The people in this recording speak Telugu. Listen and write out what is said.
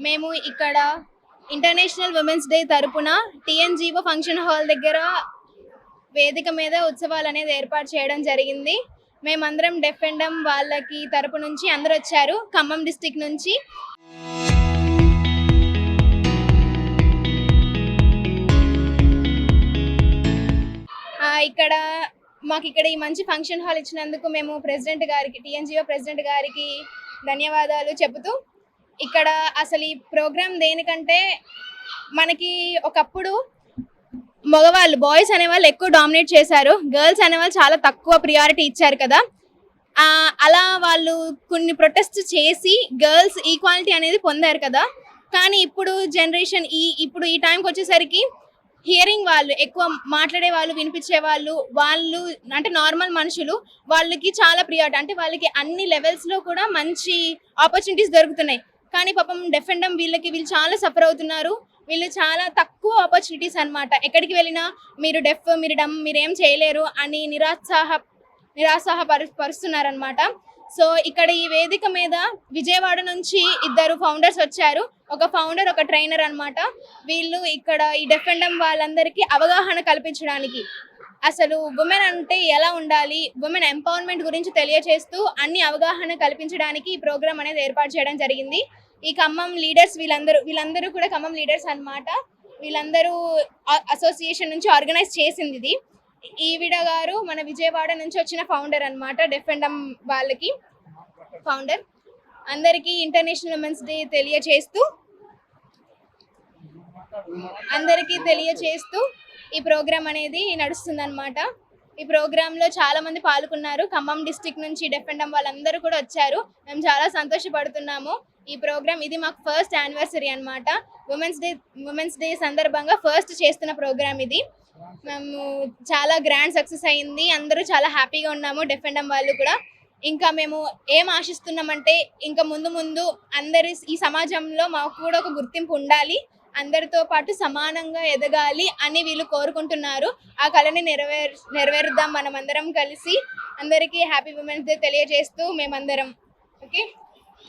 మేము ఇక్కడ ఇంటర్నేషనల్ ఉమెన్స్ డే తరపున టీఎన్జీఓ ఫంక్షన్ హాల్ దగ్గర వేదిక మీద ఉత్సవాలు అనేది ఏర్పాటు చేయడం జరిగింది. మేమందరం డెఫ్ అండ్ డమ్ వాళ్ళకి తరపు నుంచి అందరూ వచ్చారు, ఖమ్మం డిస్టిక్ నుంచి. ఇక్కడ మాకు ఇక్కడ ఈ మంచి ఫంక్షన్ హాల్ ఇచ్చినందుకు మేము ప్రెసిడెంట్ గారికి, టీఎన్జీఓ ప్రెసిడెంట్ గారికి ధన్యవాదాలు చెబుతూ, ఇక్కడ అసలు ఈ ప్రోగ్రామ్ దేనికంటే మనకి ఒకప్పుడు మగవాళ్ళు బాయ్స్ అనేవాళ్ళు ఎక్కువ డామినేట్ చేశారు, గర్ల్స్ అనేవాళ్ళు చాలా తక్కువ ప్రియారిటీ ఇచ్చారు కదా. అలా వాళ్ళు కొన్ని ప్రొటెస్ట్ చేసి గర్ల్స్ ఈక్వాలిటీ అనేది పొందారు కదా. కానీ ఇప్పుడు జనరేషన్ ఇప్పుడు ఈ టైంకి వచ్చేసరికి హియరింగ్ వాళ్ళు ఎక్కువ మాట్లాడే వాళ్ళు, వినిపించే వాళ్ళు అంటే నార్మల్ మనుషులు వాళ్ళకి చాలా ప్రియారిటీ, అంటే వాళ్ళకి అన్ని లెవెల్స్లో కూడా మంచి ఆపర్చునిటీస్ దొరుకుతున్నాయి. కానీ పాపం డెఫ్ అండ్ డమ్ వీళ్ళు చాలా సఫర్ అవుతున్నారు. వీళ్ళు చాలా తక్కువ ఆపర్చునిటీస్ అనమాట. ఎక్కడికి వెళ్ళినా మీరు డెఫ్, మీరు డమ్, మీరు ఏం చేయలేరు అని నిరాశపరుస్తున్నారనమాట. సో ఇక్కడ ఈ వేదిక మీద విజయవాడ నుంచి 2 ఫౌండర్స్ వచ్చారు, ఒక ఫౌండర్, ఒక ట్రైనర్ అనమాట. వీళ్ళు ఇక్కడ ఈ డెఫ్ అండ్ డమ్ వాళ్ళందరికీ అవగాహన కల్పించడానికి, అసలు ఉమెన్ అంటే ఎలా ఉండాలి, ఉమెన్ ఎంపవర్మెంట్ గురించి తెలియచేస్తూ అన్ని అవగాహన కల్పించడానికి ఈ ప్రోగ్రామ్ అనేది ఏర్పాటు చేయడం జరిగింది. ఈ ఖమ్మం లీడర్స్ వీళ్ళందరూ కూడా ఖమ్మం లీడర్స్ అనమాట. వీళ్ళందరూ అసోసియేషన్ నుంచి ఆర్గనైజ్ చేసింది ఇది. ఈవిడ గారు మన విజయవాడ నుంచి వచ్చిన ఫౌండర్ అనమాట, డెఫ్ అండ్ డమ్ వాళ్ళకి ఫౌండర్. అందరికీ ఇంటర్నేషనల్ ఉమెన్స్ డే తెలియచేస్తూ ఈ ప్రోగ్రామ్ అనేది నడుస్తుంది అనమాట. ఈ ప్రోగ్రాంలో చాలా మంది పాల్గొన్నారు. ఖమ్మం డిస్టిక్ నుంచి డెఫ్ అండ్ డమ్ వాళ్ళందరూ కూడా వచ్చారు. మేము చాలా సంతోషపడుతున్నాము. ఈ ప్రోగ్రామ్ ఇది మాకు ఫస్ట్ యానివర్సరీ అనమాట. ఉమెన్స్ డే సందర్భంగా ఫస్ట్ చేస్తున్న ప్రోగ్రామ్ ఇది. మేము చాలా గ్రాండ్ సక్సెస్ అయింది, అందరూ చాలా హ్యాపీగా ఉన్నాము, డెఫ్ అండ్ డమ్ వాళ్ళు కూడా. ఇంకా మేము ఏం ఆశిస్తున్నామంటే ఇంకా ముందు అందరి ఈ సమాజంలో మాకు కూడా ఒక గుర్తింపు ఉండాలి, అందరితో పాటు సమానంగా ఎదగాలి అని వీళ్ళు కోరుకుంటున్నారు. ఆ కళని నెరవేరుద్దాం మనమందరం కలిసి. అందరికీ హ్యాపీ ఉమెన్స్ డే తెలియజేస్తూ మేమందరం. ఓకే.